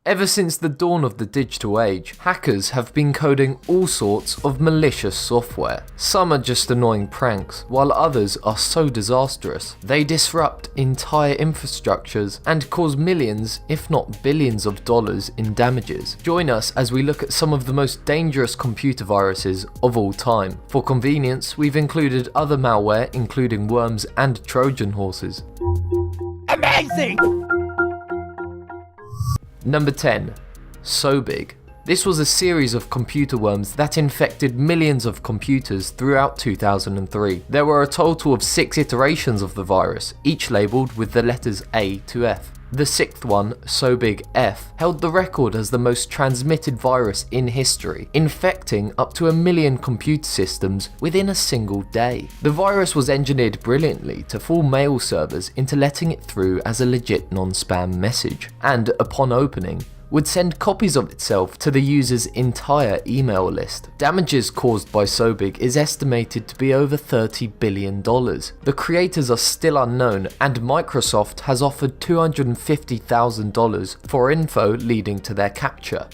Ever since the dawn of the digital age, hackers have been coding all sorts of malicious software. Some are just annoying pranks, while others are so disastrous. They disrupt entire infrastructures and cause millions, if not billions of dollars in damages. Join us as we look at some of the most dangerous computer viruses of all time. For convenience, we've included other malware including worms and Trojan horses. Amazing! Number 10. SoBig. This was a series of computer worms that infected millions of computers throughout 2003. There were a total of 6 iterations of the virus, each labelled with the letters A to F. The 6th one, SoBig F, held the record as the most transmitted virus in history, infecting up to 1 million computer systems within a single day. The virus was engineered brilliantly to fool mail servers into letting it through as a legit non-spam message, and upon opening, would send copies of itself to the user's entire email list. Damages caused by SoBig is estimated to be over $30 billion. The creators are still unknown, and Microsoft has offered $250,000 for info leading to their capture.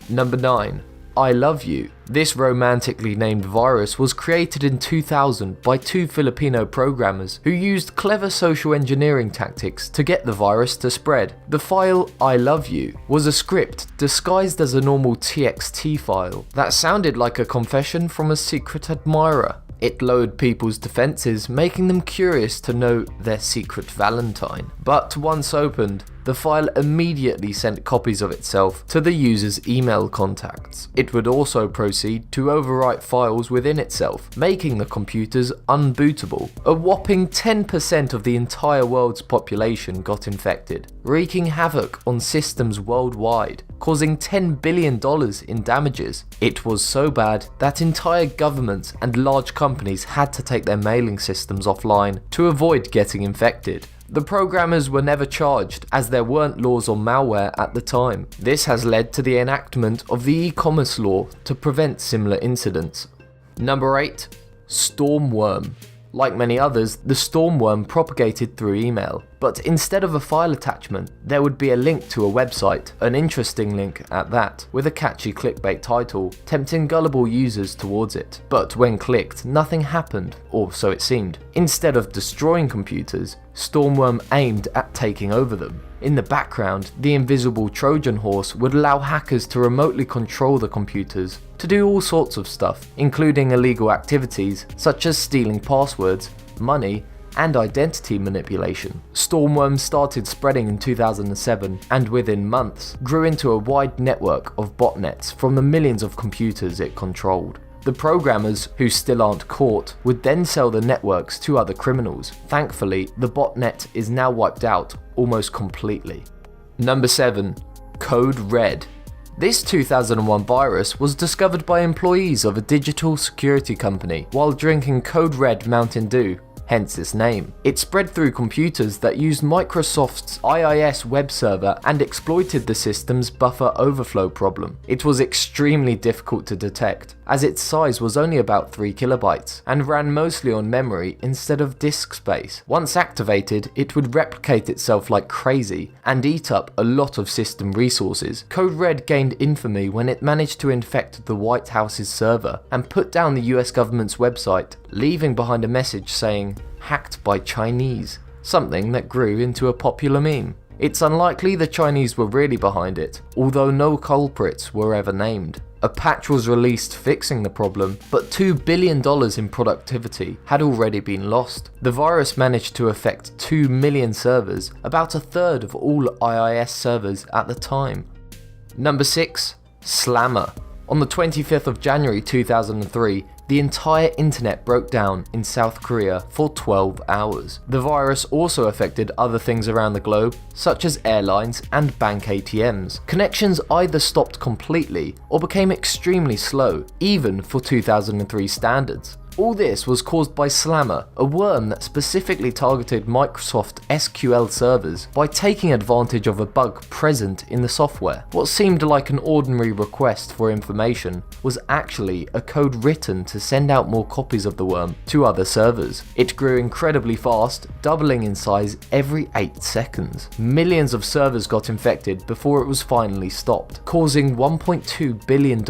Number 9. I Love You. This romantically named virus was created in 2000 by 2 Filipino programmers who used clever social engineering tactics to get the virus to spread. The file I Love You was a script disguised as a normal TXT file that sounded like a confession from a secret admirer. It lowered people's defenses, making them curious to know their secret Valentine. But once opened, the file immediately sent copies of itself to the user's email contacts. It would also proceed to overwrite files within itself, making the computers unbootable. A whopping 10% of the entire world's population got infected, wreaking havoc on systems worldwide, causing $10 billion in damages. It was so bad that entire governments and large companies had to take their mailing systems offline to avoid getting infected. The programmers were never charged, as there weren't laws on malware at the time. This has led to the enactment of the e-commerce law to prevent similar incidents. Number 8. Stormworm. Like many others, the Stormworm propagated through email, but instead of a file attachment, there would be a link to a website, an interesting link at that, with a catchy clickbait title, tempting gullible users towards it. But when clicked, nothing happened, or so it seemed. Instead of destroying computers, Stormworm aimed at taking over them. In the background, the invisible Trojan horse would allow hackers to remotely control the computers to do all sorts of stuff, including illegal activities such as stealing passwords, money, and identity manipulation. Stormworm started spreading in 2007 and within months grew into a wide network of botnets from the millions of computers it controlled. The programmers, who still aren't caught, would then sell the networks to other criminals. Thankfully, the botnet is now wiped out almost completely. Number 7. Code Red. This 2001 virus was discovered by employees of a digital security company while drinking Code Red Mountain Dew, hence its name. It spread through computers that used Microsoft's IIS web server and exploited the system's buffer overflow problem. It was extremely difficult to detect, as its size was only about 3 kilobytes and ran mostly on memory instead of disk space. Once activated, it would replicate itself like crazy and eat up a lot of system resources. Code Red gained infamy when it managed to infect the White House's server and put down the US government's website, leaving behind a message saying, "Hacked by Chinese," something that grew into a popular meme. It's unlikely the Chinese were really behind it, although no culprits were ever named. A patch was released fixing the problem, but $2 billion in productivity had already been lost. The virus managed to affect 2 million servers, about a third of all IIS servers at the time. Number 6. Slammer. On the 25th of January 2003, the entire internet broke down in South Korea for 12 hours. The virus also affected other things around the globe, such as airlines and bank ATMs. Connections either stopped completely or became extremely slow, even for 2003 standards. All this was caused by Slammer, a worm that specifically targeted Microsoft SQL servers by taking advantage of a bug present in the software. What seemed like an ordinary request for information was actually a code written to send out more copies of the worm to other servers. It grew incredibly fast, doubling in size every 8 seconds. Millions of servers got infected before it was finally stopped, causing $1.2 billion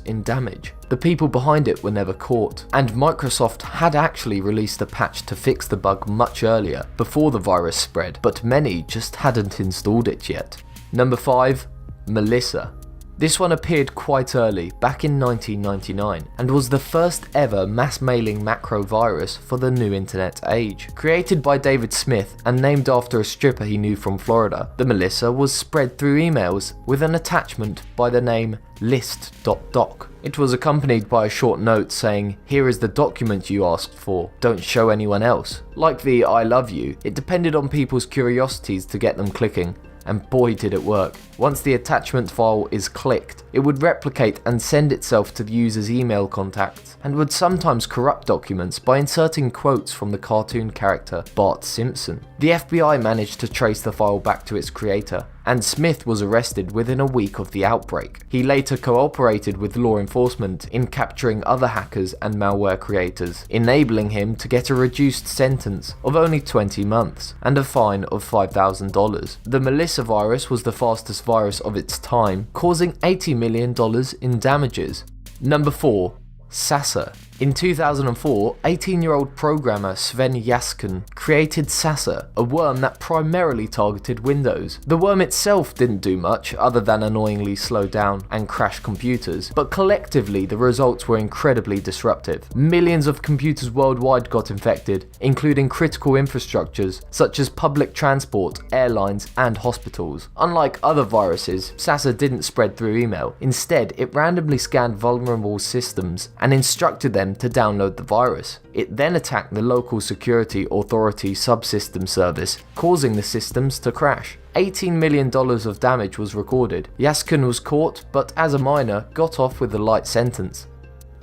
in damage. The people behind it were never caught, and Microsoft had actually released a patch to fix the bug much earlier, before the virus spread, but many just hadn't installed it yet. Number 5. Melissa. This one appeared quite early, back in 1999, and was the first ever mass mailing macro virus for the new internet age. Created by David Smith and named after a stripper he knew from Florida, the Melissa was spread through emails with an attachment by the name list.doc. It was accompanied by a short note saying, "Here is the document you asked for, don't show anyone else." Like the "I love you," it depended on people's curiosities to get them clicking. And boy did it work. Once the attachment file is clicked, it would replicate and send itself to the user's email contacts, and would sometimes corrupt documents by inserting quotes from the cartoon character Bart Simpson. The FBI managed to trace the file back to its creator, and Smith was arrested within a week of the outbreak. He later cooperated with law enforcement in capturing other hackers and malware creators, enabling him to get a reduced sentence of only 20 months and a fine of $5,000. The Melissa virus was the fastest virus of its time, causing $80 million in damages. Number 4. Sasa. In 2004, 18-year-old programmer Sven Jasken created Sasa, a worm that primarily targeted Windows. The worm itself didn't do much other than annoyingly slow down and crash computers, but collectively the results were incredibly disruptive. Millions of computers worldwide got infected, including critical infrastructures such as public transport, airlines, and hospitals. Unlike other viruses, Sasa didn't spread through email. Instead, it randomly scanned vulnerable systems and instructed them to download the virus. It then attacked the local security authority subsystem service, causing the systems to crash. $18 million of damage was recorded. Jasken was caught, but as a minor, got off with a light sentence.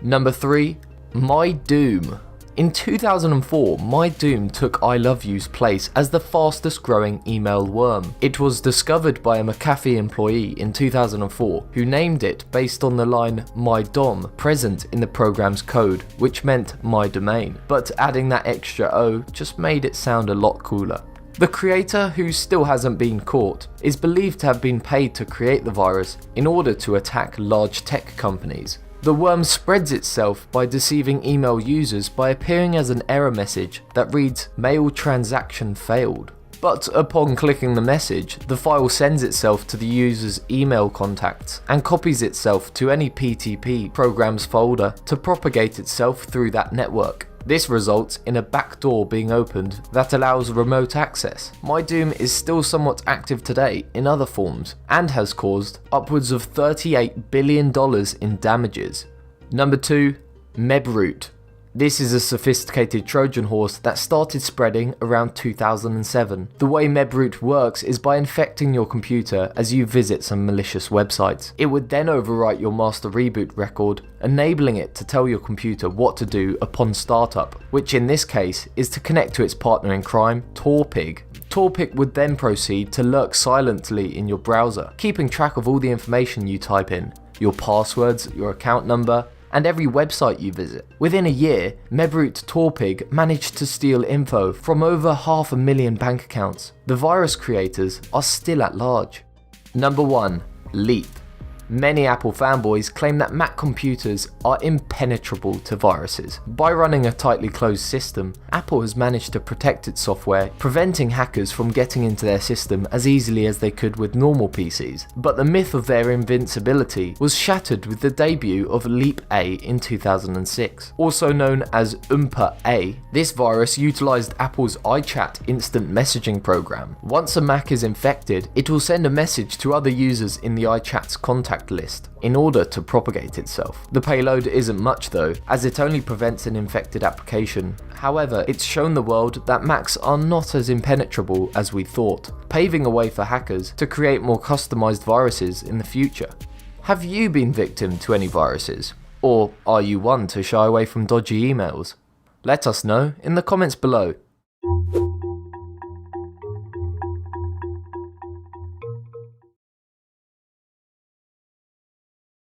Number 3. My Doom. In 2004, My Doom took I Love You's place as the fastest growing email worm. It was discovered by a McAfee employee in 2004 who named it based on the line "my dom" present in the program's code, which meant my domain, but adding that extra O just made it sound a lot cooler. The creator, who still hasn't been caught, is believed to have been paid to create the virus in order to attack large tech companies. The worm spreads itself by deceiving email users by appearing as an error message that reads "mail transaction failed." But upon clicking the message, the file sends itself to the user's email contacts and copies itself to any PTP program's folder to propagate itself through that network. This results in a backdoor being opened that allows remote access. My Doom is still somewhat active today in other forms and has caused upwards of $38 billion in damages. Number 2. MebRoot. This is a sophisticated Trojan horse that started spreading around 2007. The way MebRoot works is by infecting your computer as you visit some malicious websites. It would then overwrite your master reboot record, enabling it to tell your computer what to do upon startup, which in this case is to connect to its partner in crime, Torpig. Torpig would then proceed to lurk silently in your browser, keeping track of all the information you type in, your passwords, your account number, and every website you visit. Within a year, MebRoot Torpig managed to steal info from over 500,000 bank accounts. The virus creators are still at large. Number 1. Leap. Many Apple fanboys claim that Mac computers are impenetrable to viruses. By running a tightly closed system, Apple has managed to protect its software, preventing hackers from getting into their system as easily as they could with normal PCs. But the myth of their invincibility was shattered with the debut of Leap A in 2006. Also known as Oompa A, this virus utilized Apple's iChat instant messaging program. Once a Mac is infected, it will send a message to other users in the iChat's contact list in order to propagate itself. The payload isn't much though, as it only prevents an infected application. However, it's shown the world that Macs are not as impenetrable as we thought, paving a way for hackers to create more customized viruses in the future. Have you been victim to any viruses? Or are you one to shy away from dodgy emails? Let us know in the comments below.